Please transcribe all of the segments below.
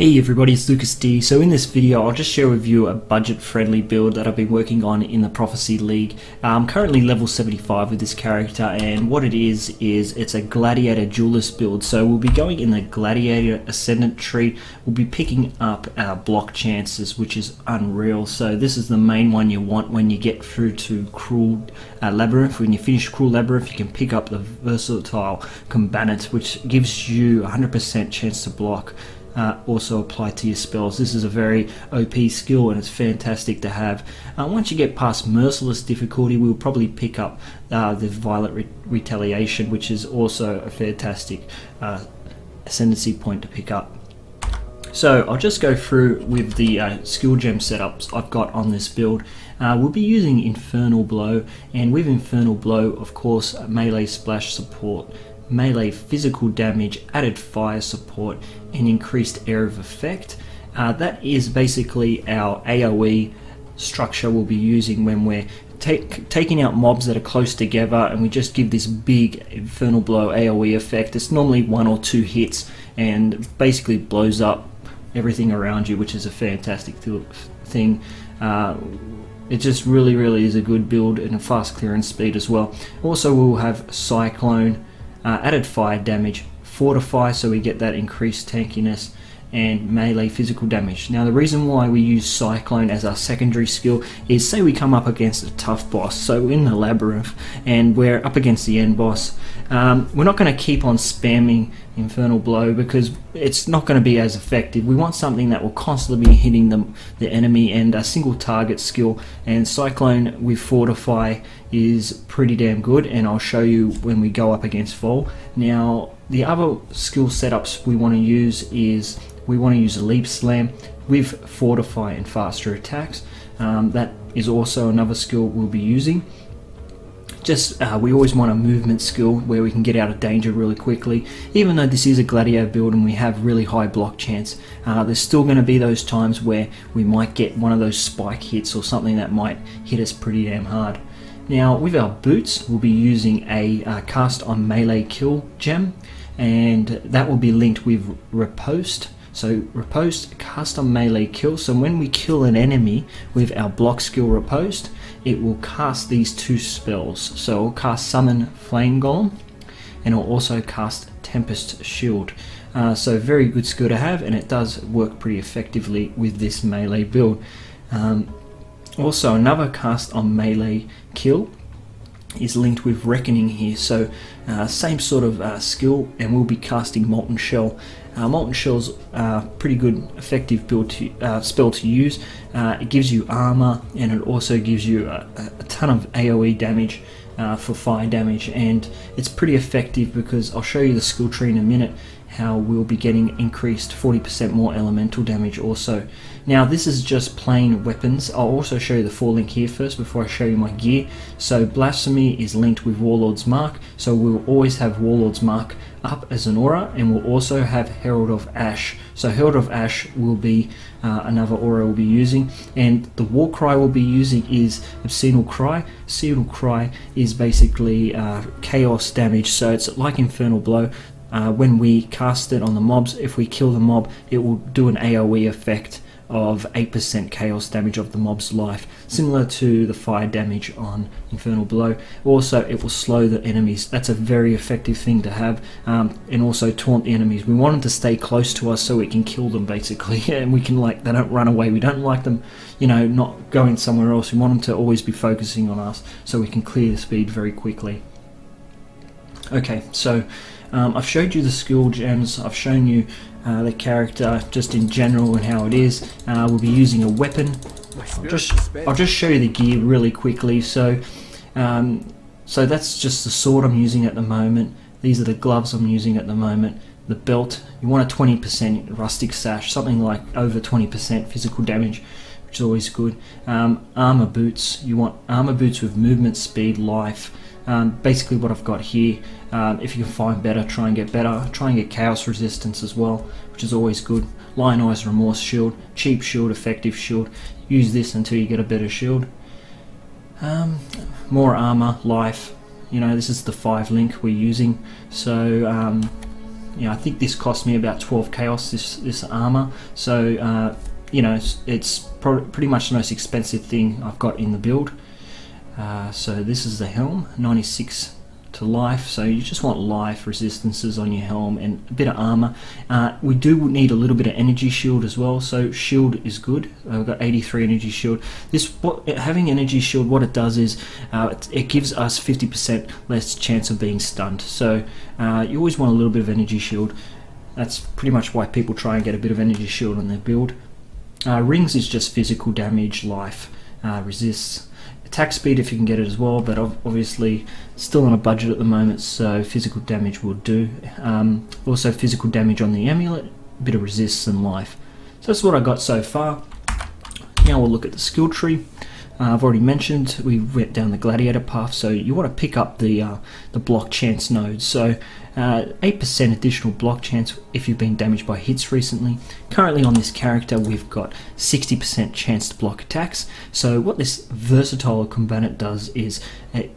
Hey everybody, it's Lucas D. So in this video I'll just share with you a budget friendly build that I've been working on in the Prophecy League. I'm currently level 75 with this character, and what it is it's a Gladiator Duelist build. So we'll be going in the Gladiator Ascendant tree. We'll be picking up our block chances, which is unreal. So this is the main one you want when you get through to Cruel Labyrinth. When you finish Cruel Labyrinth you can pick up the Versatile Combatant, which gives you 100% chance to block. Also apply to your spells. This is a very OP skill and it's fantastic to have. Once you get past Merciless difficulty, we'll probably pick up the Violent Retaliation, which is also a fantastic ascendancy point to pick up. So I'll just go through with the skill gem setups I've got on this build. We'll be using Infernal Blow, and with Infernal Blow, of course, melee splash support, melee physical damage, added fire support, and increased area of effect. That is basically our AoE structure we'll be using when we're taking out mobs that are close together, and we just give this big Infernal Blow AoE effect. It's normally 1 or 2 hits and basically blows up everything around you, which is a fantastic thing. It just really is a good build and a fast clearance speed as well. Also we'll have Cyclone, added fire damage, fortify, so we get that increased tankiness, and melee physical damage. Now the reason why we use Cyclone as our secondary skill is, say we come up against a tough boss, so in the Labyrinth and we're up against the end boss, we're not going to keep on spamming Infernal Blow because it's not going to be as effective. We want something that will constantly be hitting the enemy, and a single target skill, and Cyclone with Fortify is pretty damn good, and I'll show you when we go up against Vol. Now the other skill setups we want to use is we want to use a Leap Slam with Fortify and faster attacks. That is also another skill we'll be using. Just we always want a movement skill where we can get out of danger really quickly. Even though this is a Gladiator build and we have really high block chance, there's still going to be those times where we might get one of those spike hits or something that might hit us pretty damn hard. Now with our boots we'll be using a cast on melee kill gem, and that will be linked with Riposte. So Riposte, cast on melee kill, so when we kill an enemy with our block skill Riposte, it will cast these 2 spells. So it'll cast Summon Flame Golem, and it'll also cast Tempest Shield. So very good skill to have, and it does work pretty effectively with this melee build. Also another cast on melee kill is linked with Reckoning here, so same sort of skill, and we'll be casting Molten Shell. Molten Shell's pretty good effective build spell to use. It gives you armor, and it also gives you a ton of AoE damage for fire damage, and it's pretty effective because I'll show you the skill tree in a minute how we'll be getting increased 40% more elemental damage also. Now this is just plain weapons. I'll also show you the 4 link here first before I show you my gear. So Blasphemy is linked with Warlord's Mark, so we'll always have Warlord's Mark up as an aura, and we'll also have Herald of Ash. So Herald of Ash will be another aura we'll be using, and the war cry we'll be using is Obscenal Cry. Obscenal Cry is basically chaos damage, so it's like Infernal Blow. When we cast it on the mobs, if we kill the mob, it will do an AoE effect of 8% chaos damage of the mob's life, similar to the fire damage on Infernal Blow. Also it will slow the enemies. That's a very effective thing to have, and also taunt the enemies. We want them to stay close to us so we can kill them basically, and we can, like, they don't run away. We don't like them, you know, not going somewhere else. We want them to always be focusing on us so we can clear the speed very quickly. Okay, so I've showed you the skill gems, I've shown you the character just in general and how it is. We'll be using a weapon. I'll just show you the gear really quickly. So that's just the sword I'm using at the moment. These are the gloves I'm using at the moment. The belt, you want a 20% rustic sash, something like over 20% physical damage, which is always good. Armor boots, you want armor boots with movement, speed, life. Basically what I've got here. If you can find better, try and get better. Try and get chaos resistance as well, which is always good. Lionized Remorse shield, cheap shield, effective shield. Use this until you get a better shield. More armor, life. You know, this is the 5 link we're using. So You know, I think this cost me about 12 chaos, this armor. So you know, it's pretty much the most expensive thing I've got in the build. So this is the helm, 96 to life, so you just want life resistances on your helm and a bit of armor. We do need a little bit of energy shield as well, so shield is good. We've got 83 energy shield. Having energy shield, what it does is it gives us 50% less chance of being stunned, so you always want a little bit of energy shield. That's pretty much why people try and get a bit of energy shield on their build. Rings is just physical damage, life, resists. Attack speed if you can get it as well, but obviously still on a budget at the moment, so physical damage will do. Also physical damage on the amulet, a bit of resists and life. So that's what I got so far. Now we'll look at the skill tree. I've already mentioned we went down the gladiator path, so you want to pick up the block chance nodes. So 8% additional block chance if you've been damaged by hits recently. Currently on this character we've got 60% chance to block attacks. So what this versatile combatant does is it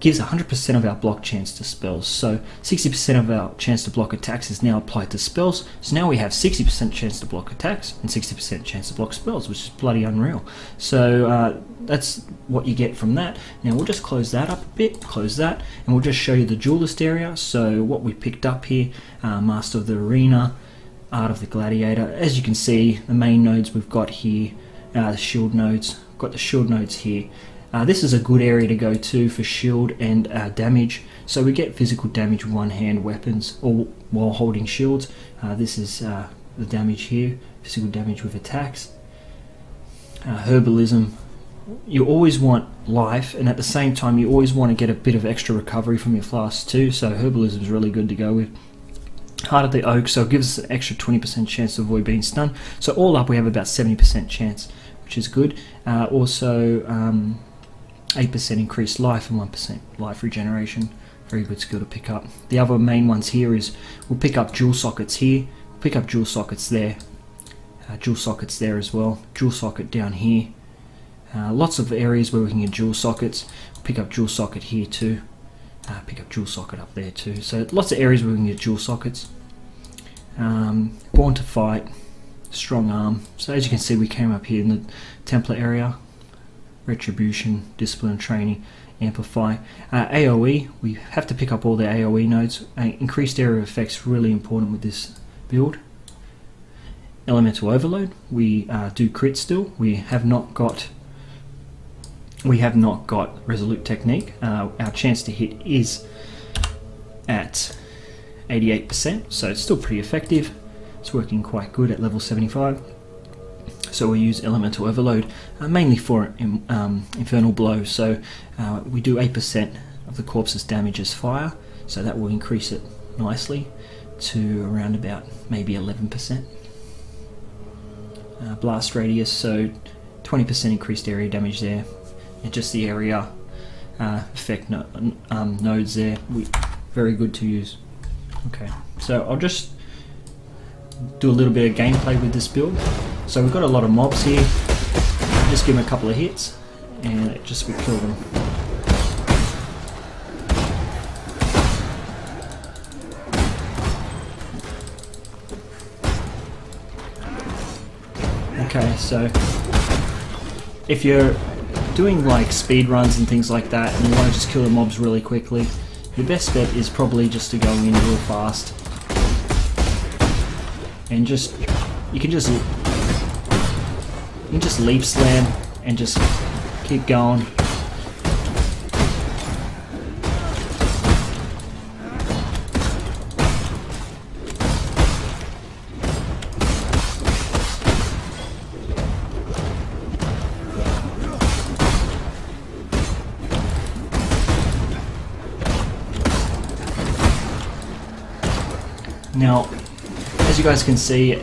gives 100% of our block chance to spells. So 60% of our chance to block attacks is now applied to spells. So now we have 60% chance to block attacks and 60% chance to block spells, which is bloody unreal. So that's what you get from that. Now we'll just close that up a bit, close that, and we'll just show you the duelist area. So what we picked up here, Master of the Arena, Art of the Gladiator. As you can see, the main nodes we've got here, the shield nodes. We've got the shield nodes here. This is a good area to go to for shield and damage. So we get physical damage with one-hand weapons or while holding shields. This is the damage here, physical damage with attacks. Herbalism, you always want life, and at the same time you always want to get a bit of extra recovery from your flasks too, so herbalism is really good to go with. Heart of the Oak, so it gives us an extra 20% chance to avoid being stunned. So all up we have about 70% chance, which is good. Also 8% increased life and 1% life regeneration. Very good skill to pick up. The other main ones here is we'll pick up jewel sockets here, pick up jewel sockets there, jewel sockets there as well, jewel socket down here. Lots of areas where we can get jewel sockets. Pick up jewel socket here too. Pick up jewel socket up there too. So lots of areas where we can get jewel sockets. Born to Fight, strong arm. So as you can see, we came up here in the template area. Retribution, discipline and training, amplify. AoE, we have to pick up all the AoE nodes. Increased area of effects, really important with this build. Elemental overload, we do crit still. We have not got resolute technique. Our chance to hit is at 88%, so it's still pretty effective. It's working quite good at level 75. So we use elemental overload mainly for infernal blow. So we do 8% of the corpse's damage as fire, so that will increase it nicely to around about maybe 11%. Blast radius, so 20% increased area damage there, and just the area effect nodes there. Very good to use. Okay, so I'll just do a little bit of gameplay with this build. So we've got a lot of mobs here. Just give them a couple of hits and we kill them. Okay, so if you're doing like speed runs and things like that and you want to just kill the mobs really quickly, your best bet is probably just to go in real fast and you can just leap slam and just keep going. Now, as you guys can see,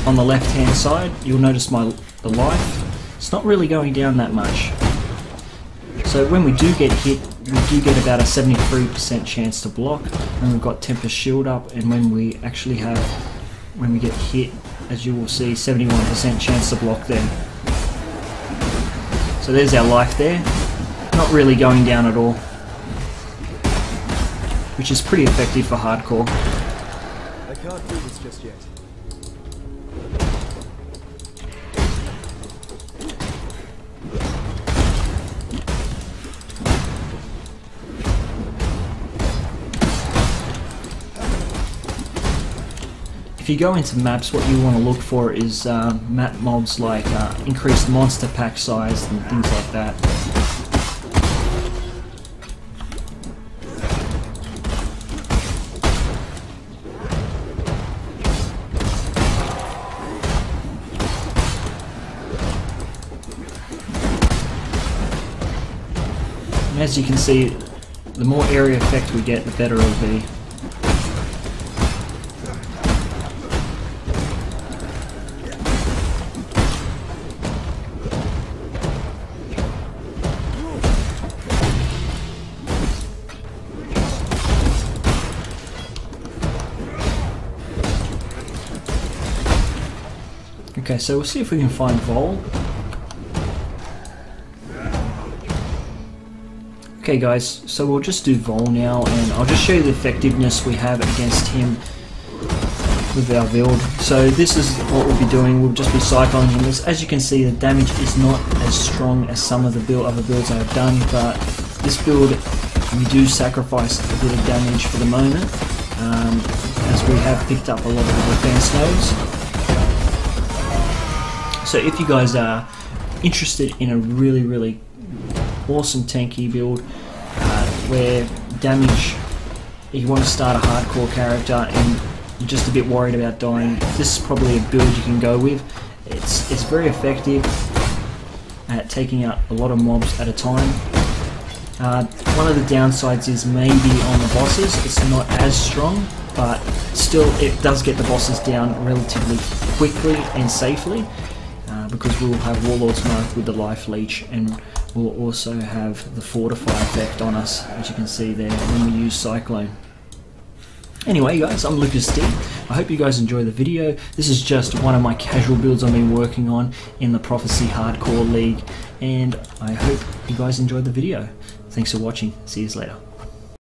on the left hand side you'll notice the life, it's not really going down that much. So when we do get hit, we do get about a 73% chance to block, and we've got Tempest Shield up, and when we get hit, as you will see, 71% chance to block there. So there's our life there, not really going down at all. which is pretty effective for hardcore. I can't do this just yet. If you go into maps, what you want to look for is map mobs like increased monster pack size and things like that. And as you can see, the more area effect we get, the better it'll be. Okay, so we'll see if we can find Vol. Okay guys, so we'll just do Vol now, and I'll just show you the effectiveness we have against him with our build. So this is what we'll be doing. We'll just be cycling him. As you can see, the damage is not as strong as some of the other builds I've done, but this build we do sacrifice a bit of damage for the moment, as we have picked up a lot of the defense nodes. So if you guys are interested in a really awesome tanky build where damage, you want to start a hardcore character and you're just a bit worried about dying, this is probably a build you can go with. It's very effective at taking out a lot of mobs at a time. One of the downsides is maybe on the bosses, it's not as strong, but still it does get the bosses down relatively quickly and safely. Because we'll have Warlord's Mark with the Life Leech, and we'll also have the Fortify effect on us, as you can see there, when we use Cyclone. Anyway guys, I'm Lucas D. I hope you guys enjoy the video. This is just one of my casual builds I've been working on in the Prophecy Hardcore League, and I hope you guys enjoyed the video. Thanks for watching. See you later.